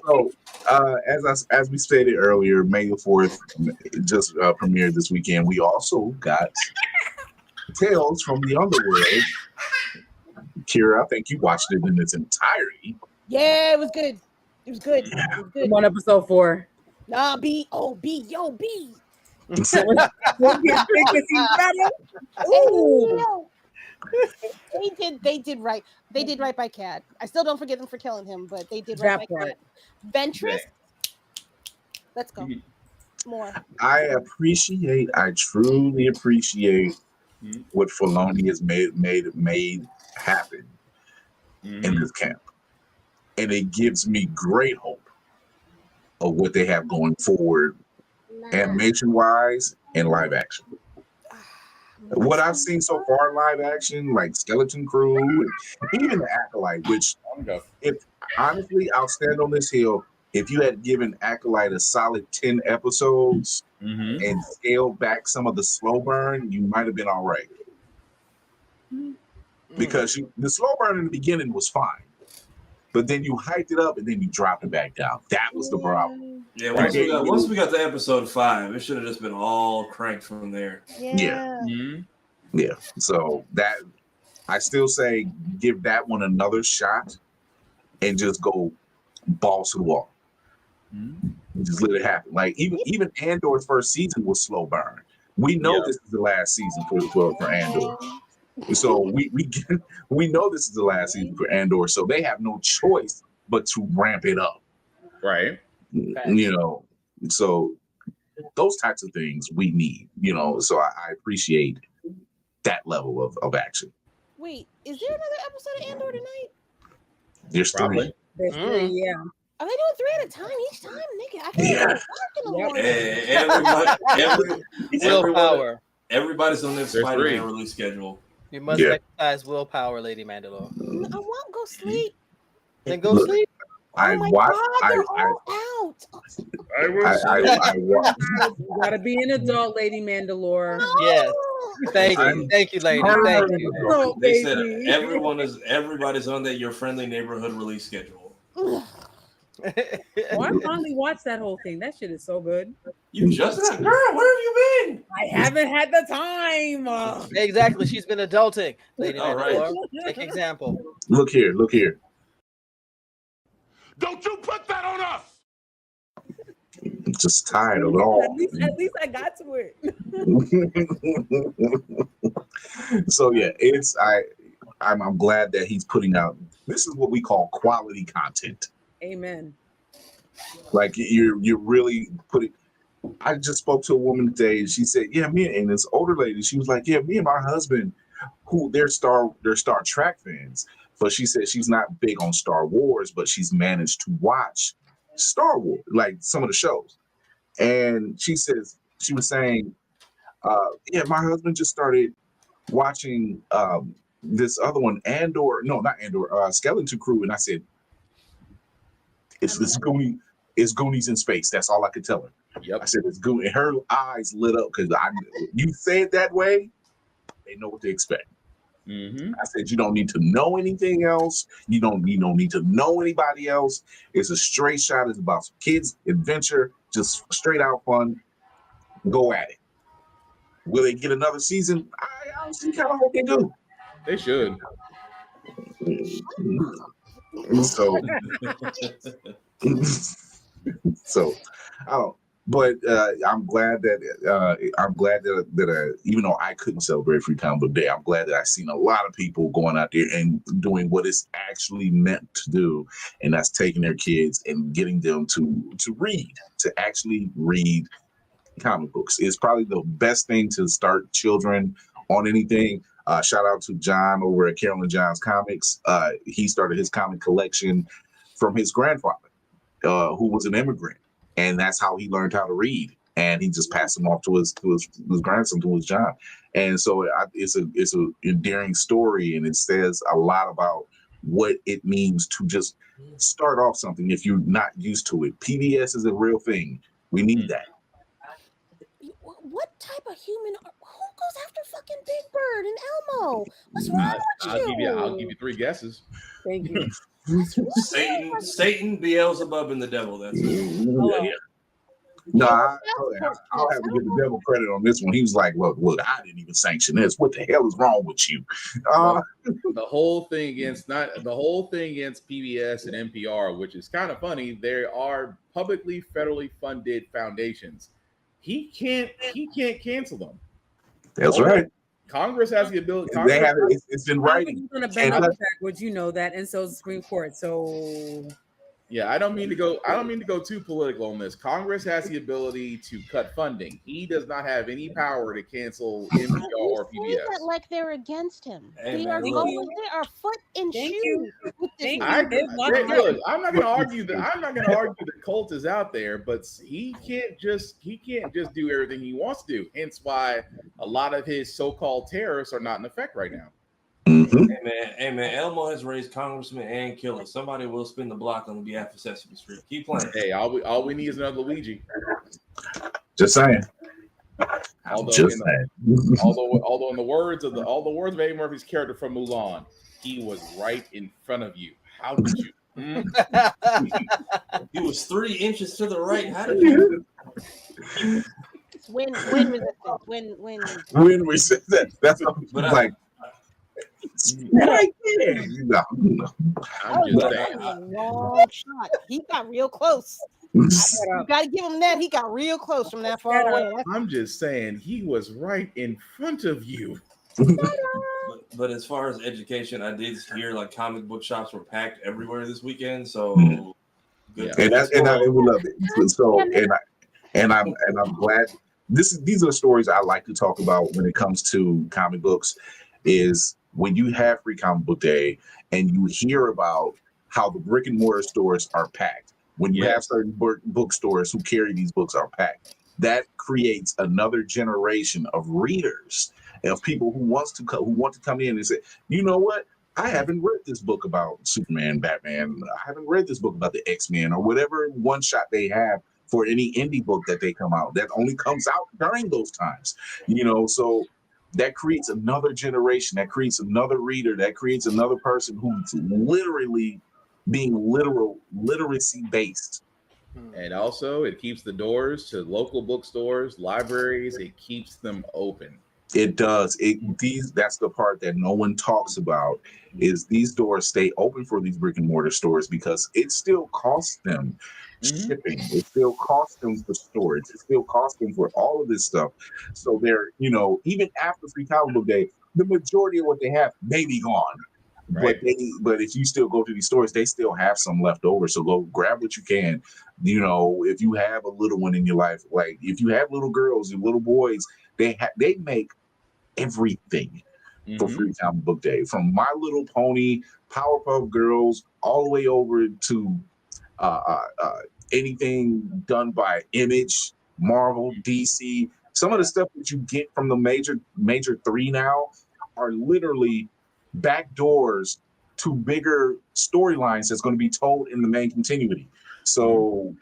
So, as we stated earlier, May the 4th just premiered this weekend. We also got Tales from the Underworld. Kira, I think you watched it in its entirety. Yeah, it was good. It was good. It was good. I'm on episode 4. Nah, B. Oh, B. Yo, B. We'll get frequency better. Ooh. They did right. They did right by Cat. I still don't forget them for killing him, but they did right That by part. Cat. Ventress. Let's go. More. I truly appreciate what Filoni has made happen in this camp. And it gives me great hope of what they have going forward, animation wise and live action. What I've seen so far, live action, like Skeleton Crew, and even the Acolyte, which, if honestly, I'll stand on this hill. If you had given Acolyte a solid 10 episodes and scaled back some of the slow burn, you might have been all right. Because the slow burn in the beginning was fine, but then you hyped it up and then you dropped it back down. That was the problem. Yeah, once we got to episode 5, it should have just been all cranked from there. Yeah. Yeah. So that I still say give that one another shot and just go balls to the wall. Just let it happen. Like even Andor's first season was slow burn. We know this is the last season for Andor. So we know this is the last season for Andor. So they have no choice but to ramp it up. Right. You know, so those types of things we need, you know, so I appreciate that level of action. Wait, is there another episode of Andor tonight? There's three. There's 3, yeah. Are they doing 3 at a time each time? Nigga, I can't Willpower. Everybody's on their Spider-Man release schedule. You must exercise willpower, Lady Mandalore. I won't go sleep. Then go sleep. I watched. You gotta be an adult, Lady Mandalore. Yes. Thank you, lady. Thank you. They said everybody's on that your friendly neighborhood release schedule. I finally watched that whole thing. That shit is so good. You just girl, where have you been? I haven't had the time. Exactly. She's been adulting. Lady All Mandalore. right. Take example. Look here. Don't you put that on us! I'm just tired of it all. At least I got to it. So yeah, I'm glad that he's putting out. This is what we call quality content. Amen. Like you're really putting. I just spoke to a woman today, and she said, "Yeah, and this older lady, she was like, yeah, me and my husband, who they're Star Trek fans, but she said she's not big on Star Wars, but she's managed to watch Star Wars, like some of the shows, and she was saying, yeah, my husband just started watching this other one, Skeleton Crew, and I said, it's Goonies in space. That's all I could tell her. Yep. I said it's Goonies. And her eyes lit up because you say it that way, they know what to expect. I said you don't need to know anything else. You don't need to know anybody else. It's a straight shot. It's about some kids adventure, just straight out fun. Go at it. Will they get another season? I honestly kind of hope they do. They should. So I don't. But I'm glad that even though I couldn't celebrate Free Comic Book Day, I'm glad that I've seen a lot of people going out there and doing what it's actually meant to do, and that's taking their kids and getting them to actually read comic books. It's probably the best thing to start children on anything. Shout out to John over at Carolyn John's Comics. He started his comic collection from his grandfather, who was an immigrant. And that's how he learned how to read, and he just passed them off to his grandson, to his John. And so it's an endearing story, and it says a lot about what it means to just start off something if you're not used to it. PBS is a real thing. We need that. What type of human? Who goes after fucking Big Bird and Elmo? What's wrong with you? I'll give you 3 guesses. Thank you. Satan, Beelzebub, and the devil. That's it. Yeah. No, I'll have to give the devil credit on this one. He was like, look, I didn't even sanction this. What the hell is wrong with you? The whole thing against PBS and NPR, which is kind of funny, there are publicly federally funded foundations. He can't cancel them. That's right. Congress has the ability. They have it. It's in writing. Going to bend over backwards, you know that, and so the Supreme Court. So yeah, I don't mean to go too political on this. Congress has the ability to cut funding. He does not have any power to cancel NPR or PBS. That like they're against him. Hey, They are foot in shoe. Look, I'm not going to argue that the cult is out there, but he can't just do everything he wants to do. Hence why a lot of his so-called terrorists are not in effect right now. Mm-hmm. Hey man, Elmo has raised congressmen and killers. Somebody will spin the block on behalf of Sesame Street. Keep playing. Hey, all we need is another Luigi. Just saying. Although in the words of Eddie Murphy's character from Mulan, he was right in front of you. How did you? He was 3 inches to the right. How did you? When resistance. When we said that, that's like. Right there. No. I'm just saying. Long shot. He got real close. You got to give him that. He got real close from that far away. I'm just saying he was right in front of you. But as far as education, I did hear like comic book shops were packed everywhere this weekend. So good. And I would love it. So and I'm glad. These are the stories I like to talk about when it comes to comic books. Is when you have Free Comic Book Day and you hear about how the brick and mortar stores are packed, when you have certain bookstores who carry these books are packed, that creates another generation of readers, of people who want to come in and say, you know what? I haven't read this book about Superman, Batman. I haven't read this book about the X-Men or whatever one shot they have for any indie book that they come out that only comes out during those times, so that creates another generation, that creates another reader, that creates another person who's literally being literacy based. And also it keeps the doors to local bookstores, libraries, it keeps them open. It does. That's the part that no one talks about, is these doors stay open for these brick and mortar stores because it still costs them shipping. It still costs them for storage. It still costs them for all of this stuff. So they're, even after Free Comic Book Day, the majority of what they have may be gone. Right. But if you still go to these stores, they still have some left over. So go grab what you can. If you have a little one in your life, like if you have little girls and little boys, they make everything for Free Comic Book Day, from My Little Pony, Powerpuff Girls, all the way over to anything done by Image, Marvel, DC. Some of the stuff that you get from the major three now are literally back doors to bigger storylines that's going to be told in the main continuity. So,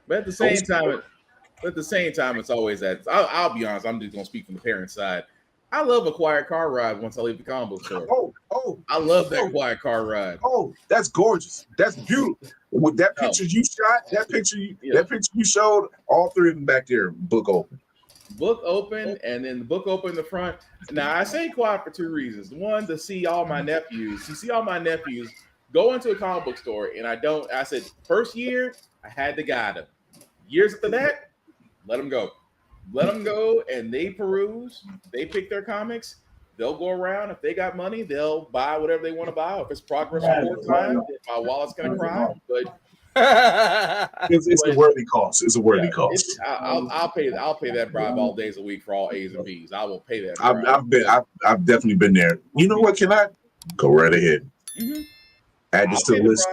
but at the same time, it's always that. I'll be honest. I'm just going to speak from the parent side. I love a quiet car ride once I leave the comic book store. I love that quiet car ride. Oh, that's gorgeous. That's beautiful. With that picture you shot, that picture you showed, all three of them back there, book open. Book open, and then the book open in the front. Now, I say quiet for two reasons. One, to see all my nephews. You see all my nephews go into a comic book store, and I said, first year, I had to guide them. Years after that, let them go. Let them go, and they peruse. They pick their comics. They'll go around. If they got money, they'll buy whatever they want to buy. If it's progress report time, my wallet's going to cry. But it's a worthy cost. It's a worthy cost. I'll pay that bribe all days a week for all A's and B's. I will pay that. I've definitely been there. You know what? Can I go right ahead? Add this to the list.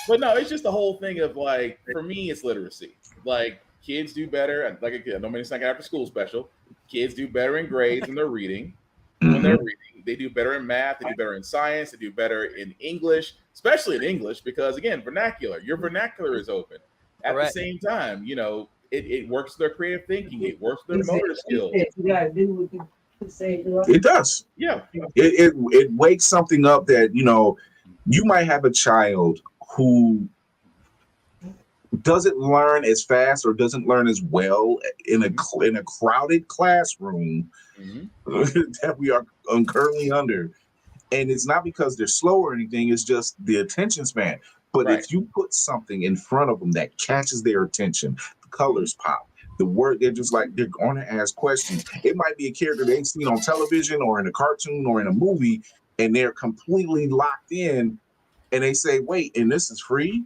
But no, it's just the whole thing of like, for me, it's literacy. Like, kids do better. Like, I don't mean it's like after school special. Kids do better in grades when they're reading. When they're reading, they do better in math. They do better in science. They do better in English, especially in English, because again, vernacular. Your vernacular is open. At the same time, it works their creative thinking. It works their motor skills. It does. Yeah. It wakes something up that you might have a child who doesn't learn as fast or doesn't learn as well in a crowded classroom that we are currently under. And it's not because they're slow or anything, it's just the attention span. But if you put something in front of them that catches their attention, the colors pop, the word, they're just like, they're going to ask questions. It might be a character they've seen on television or in a cartoon or in a movie, and they're completely locked in, and they say, wait, and this is free?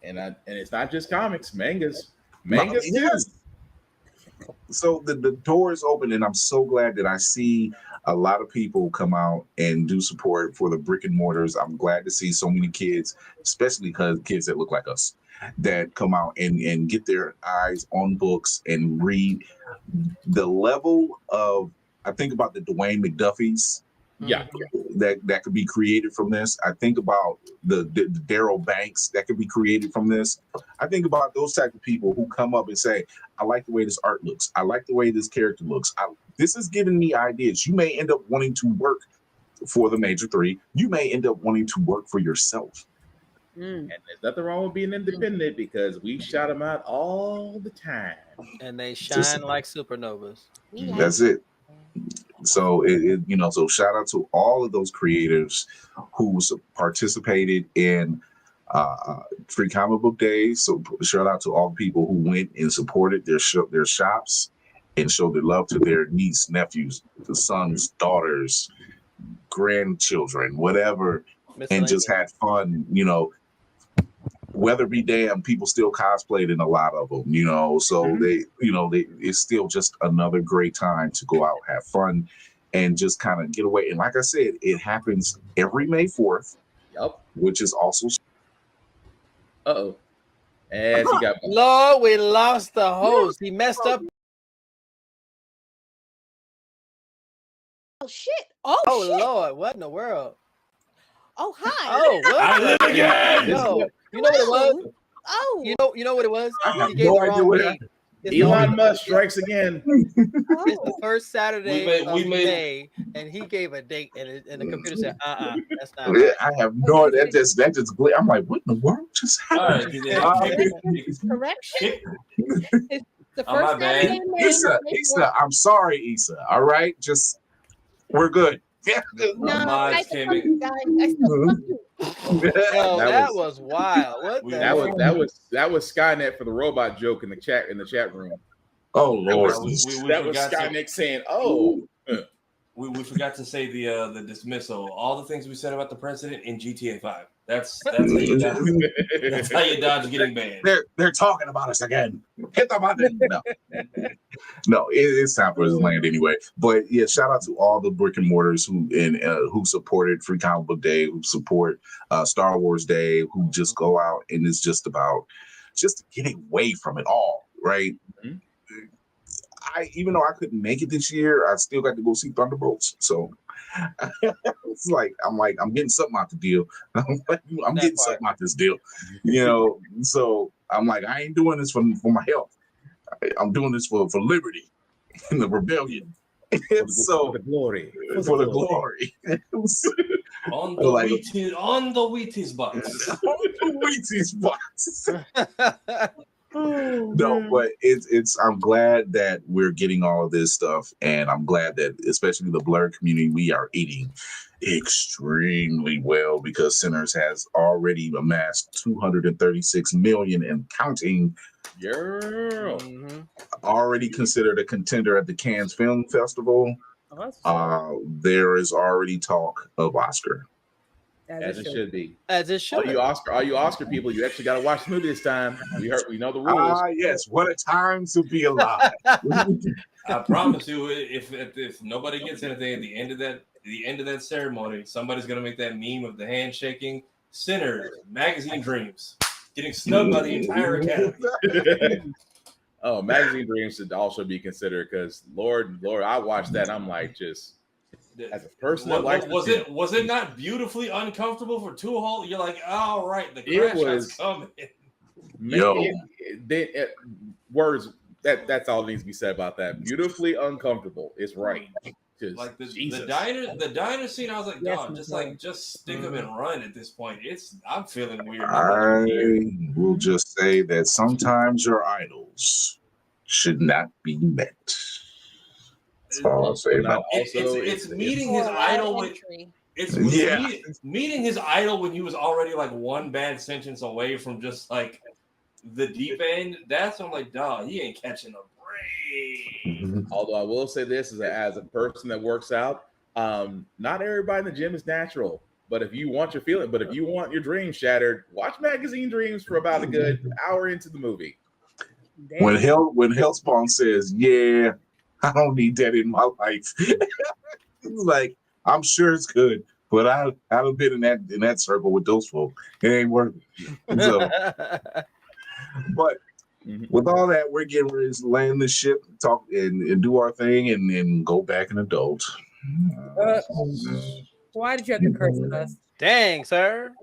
And it's not just comics, mangas too. So the door is open, and I'm so glad that I see a lot of people come out and do support for the brick and mortars. I'm glad to see so many kids, especially because kids that look like us, that come out and get their eyes on books and read. The level of, I think about the Dwayne McDuffies. Yeah, that could be created from this. I think about the Daryl Banks that could be created from this. I think about those type of people who come up and say, I like the way this art looks. I like the way this character looks. This is giving me ideas. You may end up wanting to work for the major three. You may end up wanting to work for yourself. And there's nothing wrong with being independent because we shout them out all the time. And they shine like supernovas. That's it. So so shout out to all of those creators who participated in Free Comic Book Days. So shout out to all the people who went and supported their shops and showed their love to their niece, nephews, the sons, daughters, grandchildren, whatever, and just had fun. Weather be damned, people still cosplayed in a lot of them, so it's still just another great time to go out, have fun, and just kind of get away. And like I said, it happens every May 4th, which is also. As he got Lord, we lost the host. He messed up. Oh shit! Oh shit. Lord, what in the world? Oh hi! Oh, what? I live again. No, you know what it was? Oh, you know what it was? I have no idea what happened. Elon Musk strikes again. It's the first Saturday of May, and he gave a date, and the computer said, that's not right. I have no. That just. I'm like, what in the world just happened? Correction. It's the first Saturday in May. Issa, I'm sorry, Issa. All right, just we're good. Yeah. No, I still fuck you guys. I still fuck you. That was wild. What that was Skynet for the robot joke in the chat room. Oh Lord, that was Skynet saying, "Oh." We forgot to say the dismissal. All the things we said about the president in GTA 5. That's how you dodge. That's how you dodge getting banned. They're talking about us again. Hit the button. No, it's time for his land anyway. But yeah, shout out to all the brick and mortars who supported Free Comic Book Day, who support Star Wars Day, who just go out and it's just about just getting away from it all, right? Mm-hmm. Even though I couldn't make it this year, I still got to go see Thunderbolts. So it's I'm getting something out the deal. I'm getting something out this deal, So I'm like, I ain't doing this for my health. I'm doing this for liberty and the rebellion. For the glory. On the Wheaties box. On the Wheaties box. No, but I'm glad that we're getting all of this stuff, and I'm glad that especially the blur community, we are eating extremely well because Sinners has already amassed 236 million and counting. Already considered a contender at the Cannes Film Festival. There is already talk of Oscar. As it should be. As it should. All you Oscar people, you actually got to watch the movie this time. We know the rules. Yes. What a time to be alive. I promise you, if nobody gets anything at the end of that ceremony, somebody's gonna make that meme of the handshaking. Sinners, magazine dreams, getting snubbed by the entire academy. Oh, magazine dreams should also be considered because Lord, I watched that. I'm like, just. As a person that likes was it not beautifully uncomfortable for two whole? You're like, all right, the crash was coming. Words that's all that needs to be said about that. Beautifully uncomfortable is right. Like the diner scene, I was like, dog, just stick him and run at this point. I'm feeling weird. I will just say that sometimes your idols should not be met. That's all I'll say about it. It's meeting his idol when meeting his idol when he was already like one bad sentence away from just like the deep end. That's when I'm like, dog, he ain't catching a break. Although I will say this as a person that works out, not everybody in the gym is natural. But if you want your dreams shattered, watch Magazine Dreams for about a good hour into the movie. When Hellspawn says, "Yeah, I don't need that in my life," it's like, I'm sure it's good, but I've been in that circle with those folk. It ain't worth it. So, but with all that, we're getting ready to land the ship, talk and do our thing, and go back and adult. Why did you have to curse at us? Dang, sir.